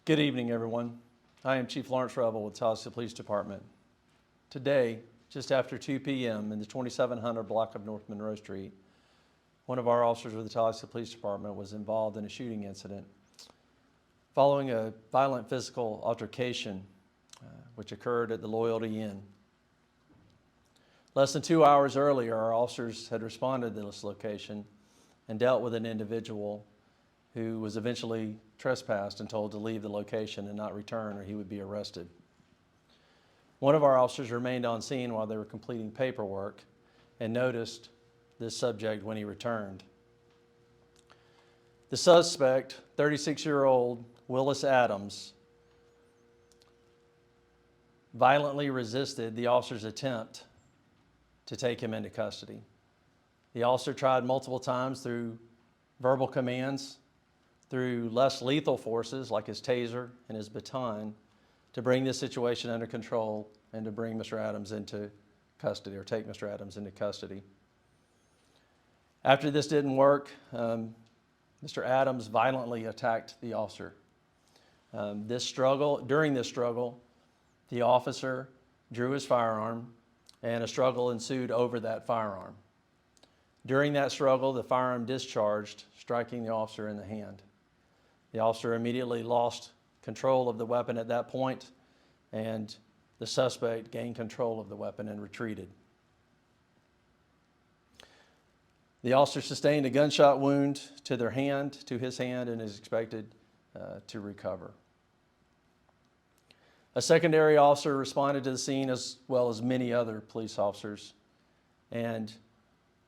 Good evening, everyone. I am Chief Lawrence Rebel with Tallahassee Police Department. Today, just after 2 p.m. in the 2700 block of North Monroe Street, one of our officers with the Tallahassee Police Department was involved in a shooting incident following a violent physical altercation which occurred at the Loyalty Inn. Less than 2 hours earlier, our officers had responded to this location and dealt with an individual who was eventually trespassed and told to leave the location and not return or he would be arrested. One of our officers remained on scene while they were completing paperwork and noticed this subject when he returned. The suspect, 36-year-old Willis Adams, violently resisted the officer's attempt to take him into custody. The officer tried multiple times through verbal commands, through less lethal forces like his taser and his baton to bring this situation under control and to bring Mr. Adams into custody or take Mr. Adams into custody. After this didn't work, Mr. Adams violently attacked the officer. During this struggle, the officer drew his firearm and a struggle ensued over that firearm. During that struggle, the firearm discharged, striking the officer in the hand. The officer immediately lost control of the weapon at that point, and the suspect gained control of the weapon and retreated. The officer sustained a gunshot wound to his hand, and is expected to recover. A secondary officer responded to the scene as well as many other police officers, and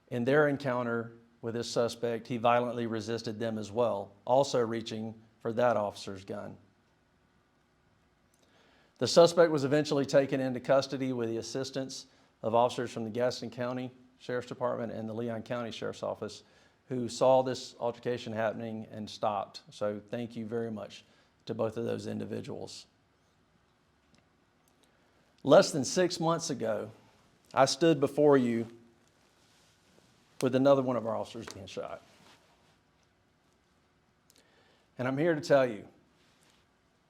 in their encounter with this suspect, he violently resisted them as well, also reaching for that officer's gun. The suspect was eventually taken into custody with the assistance of officers from the Gaston County Sheriff's Department and the Leon County Sheriff's Office who saw this altercation happening and stopped. So thank you very much to both of those individuals. Less than 6 months ago, I stood before you with another one of our officers being shot. And I'm here to tell you,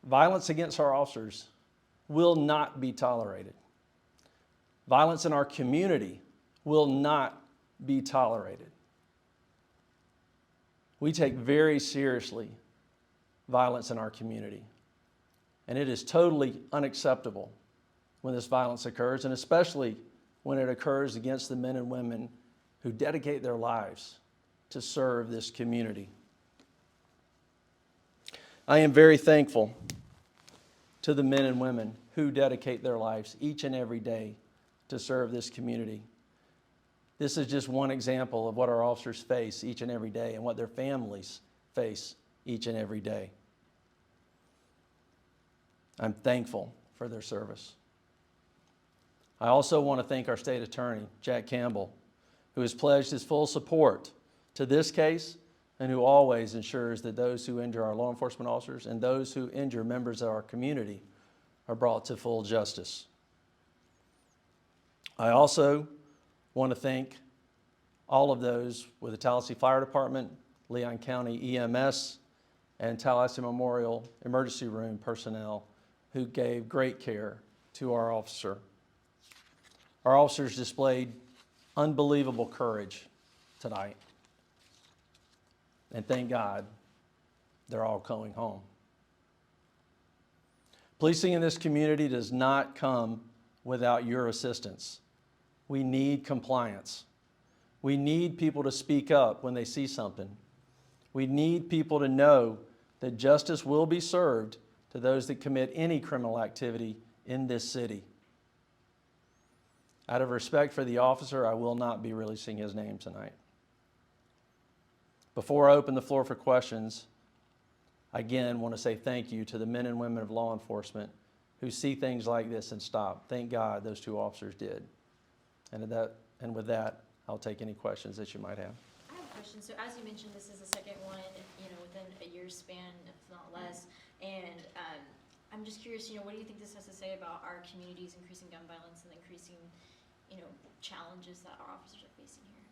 violence against our officers will not be tolerated. Violence in our community will not be tolerated. We take very seriously violence in our community, and it is totally unacceptable when this violence occurs, and especially when it occurs against the men and women who dedicate their lives to serve this community. I am very thankful to the men and women who dedicate their lives each and every day to serve this community. This is just one example of what our officers face each and every day and what their families face each and every day. I'm thankful for their service. I also want to thank our state attorney, Jack Campbell, who has pledged his full support to this case and who always ensures that those who injure our law enforcement officers and those who injure members of our community are brought to full justice. I also want to thank all of those with the Tallahassee Fire Department, Leon County EMS, and Tallahassee Memorial Emergency Room personnel who gave great care to our officer. Our officers displayed unbelievable courage tonight. And thank God they're all going home. Policing in this community does not come without your assistance. We need compliance. We need people to speak up when they see something. We need people to know that justice will be served to those that commit any criminal activity in this city. Out of respect for the officer, I will not be releasing his name tonight. Before I open the floor for questions, I again want to say thank you to the men and women of law enforcement who see things like this and stop. Thank God those two officers did. And with that, I'll take any questions that you might have. I have a question. So as you mentioned, this is the second one, within a year's span, if not less. And I'm just curious, what do you think this has to say about our community's increasing gun violence and increasing, challenges that our officers are facing here?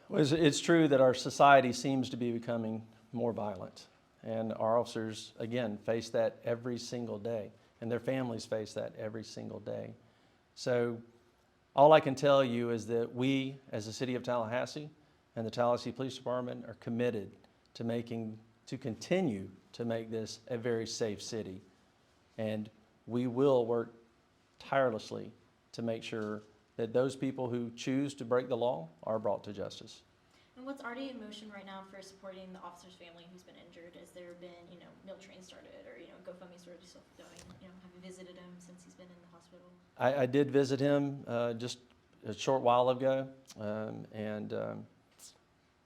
Well, it's true that our society seems to be becoming more violent. And our officers, again, face that every single day, and their families face that every single day. So all I can tell you is that we, as the city of Tallahassee and the Tallahassee Police Department, are committed to continue to make this a very safe city. And we will work tirelessly to make sure that those people who choose to break the law are brought to justice. And what's already in motion right now for supporting the officer's family who's been injured? Has there been, meal train started, or, GoFundMe's already still going? Have you visited him since he's been in the hospital? I did visit him just a short while ago,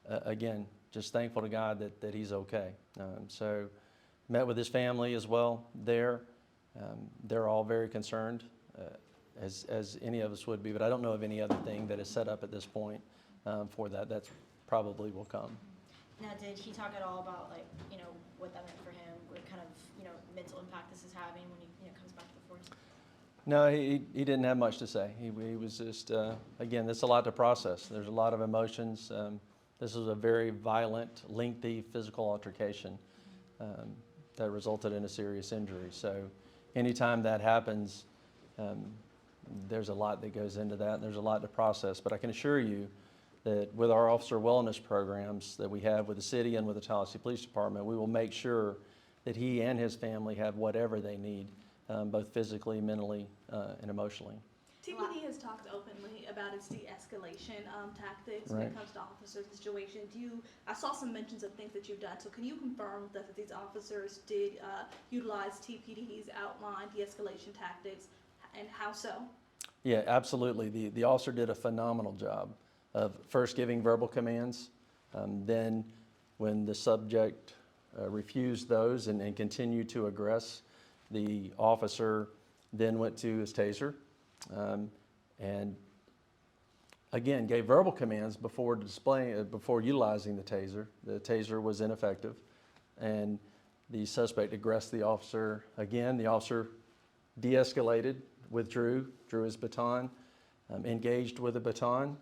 again, just thankful to God that he's okay. So met with his family as well there. They're all very concerned, as any of us would be, but I don't know of any other thing that is set up at this point for that. That's probably will come. Now, did he talk at all about, what that meant for him, what kind of, mental impact this is having when he, comes back to the force? No, he didn't have much to say. He was just, again, there's a lot to process. There's a lot of emotions. This was a very violent, lengthy physical altercation that resulted in a serious injury. So anytime that happens, there's a lot that goes into that, and there's a lot to process. But I can assure you that with our officer wellness programs that we have with the city and with the Tallahassee Police Department, we will make sure that he and his family have whatever they need, both physically, mentally, and emotionally. TPD has talked openly about its de-escalation tactics when it comes to officers' situation. I saw some mentions of things that you've done, so can you confirm that these officers did utilize TPD's outlined de-escalation tactics, and how so? Yeah, absolutely. The officer did a phenomenal job of first giving verbal commands, then when the subject refused those and continued to aggress, the officer then went to his taser and again gave verbal commands before utilizing the taser. The taser was ineffective, and the suspect aggressed the officer again. The officer de-escalated, drew his baton, engaged with a baton.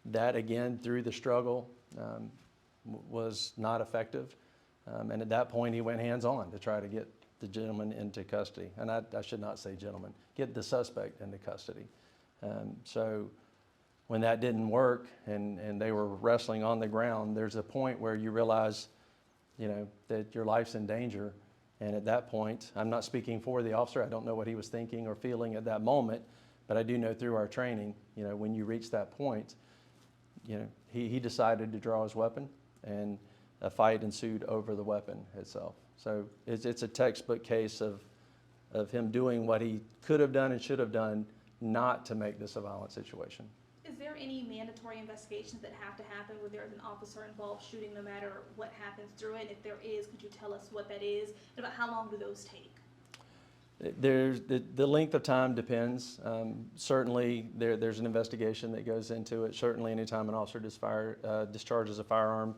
That again, through the struggle, was not effective. And at that point, he went hands-on to try to get the gentleman into custody. And I should not say gentleman, get the suspect into custody. So when that didn't work and they were wrestling on the ground, there's a point where you realize, that your life's in danger. And at that point, I'm not speaking for the officer. I don't know what he was thinking or feeling at that moment, but I do know through our training, when you reach that point, he decided to draw his weapon, and a fight ensued over the weapon itself. So it's a textbook case of him doing what he could have done and should have done not to make this a violent situation. Is there any mandatory investigations that have to happen when there's an officer involved shooting, no matter what happens through it? If there is, could you tell us what that is, and about how long do those take? There's the length of time depends. Certainly, there's an investigation that goes into it. Certainly, anytime an officer discharges a firearm,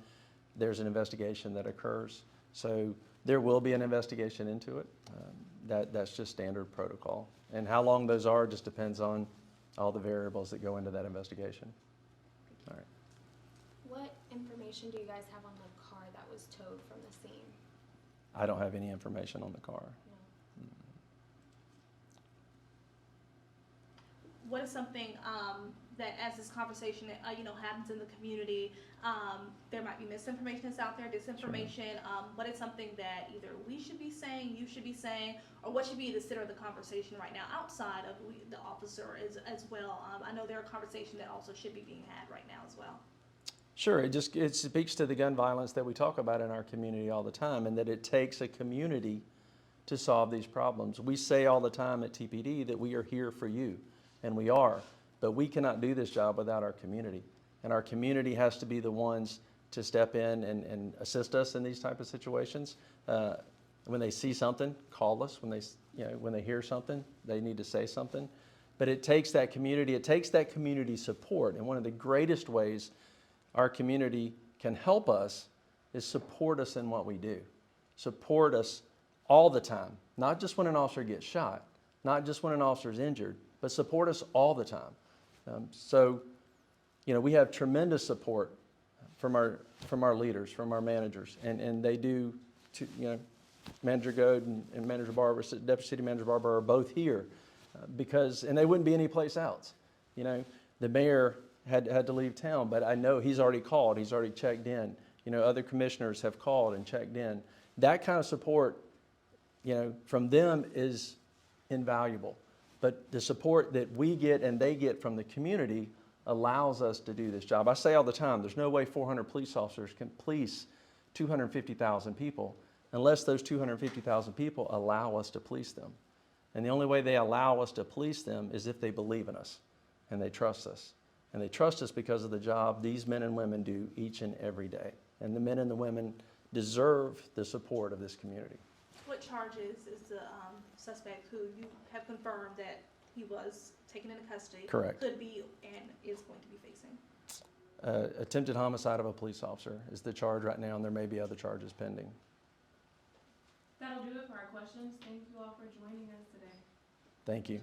there's an investigation that occurs. So there will be an investigation into it. That's just standard protocol. And how long those are just depends on all the variables that go into that investigation. All right. What information do you guys have on the car that was towed from the scene? I don't have any information on the car. What is something that, as this conversation happens in the community, there might be misinformation that's out there, disinformation. What is something that either we should be saying, you should be saying, or what should be the center of the conversation right now outside of the officer as well? I know there are conversations that also should be being had right now as well. Sure, it speaks to the gun violence that we talk about in our community all the time, and that it takes a community to solve these problems. We say all the time at TPD that we are here for you. And we are, but we cannot do this job without our community. And our community has to be the ones to step in and assist us in these type of situations. When they see something, call us. When they hear something, they need to say something. But it takes that community. It takes that community support. And one of the greatest ways our community can help us is support us in what we do. Support us all the time, not just when an officer gets shot, not just when an officer is injured, but support us all the time. So we have tremendous support from our leaders, from our managers, and they do, Manager Goad and Manager Barber, Deputy City Manager Barber are both here and they wouldn't be anyplace else. The mayor had to leave town, but I know he's already called, he's already checked in. Other commissioners have called and checked in. That kind of support, from them is invaluable. But the support that we get and they get from the community allows us to do this job. I say all the time, there's no way 400 police officers can police 250,000 people unless those 250,000 people allow us to police them. And the only way they allow us to police them is if they believe in us and they trust us. And they trust us because of the job these men and women do each and every day. And the men and the women deserve the support of this community. What charges is the suspect who you have confirmed that he was taken into custody? Correct. Could be and is going to be facing? Attempted homicide of a police officer is the charge right now, and there may be other charges pending. That'll do it for our questions. Thank you all for joining us today. Thank you.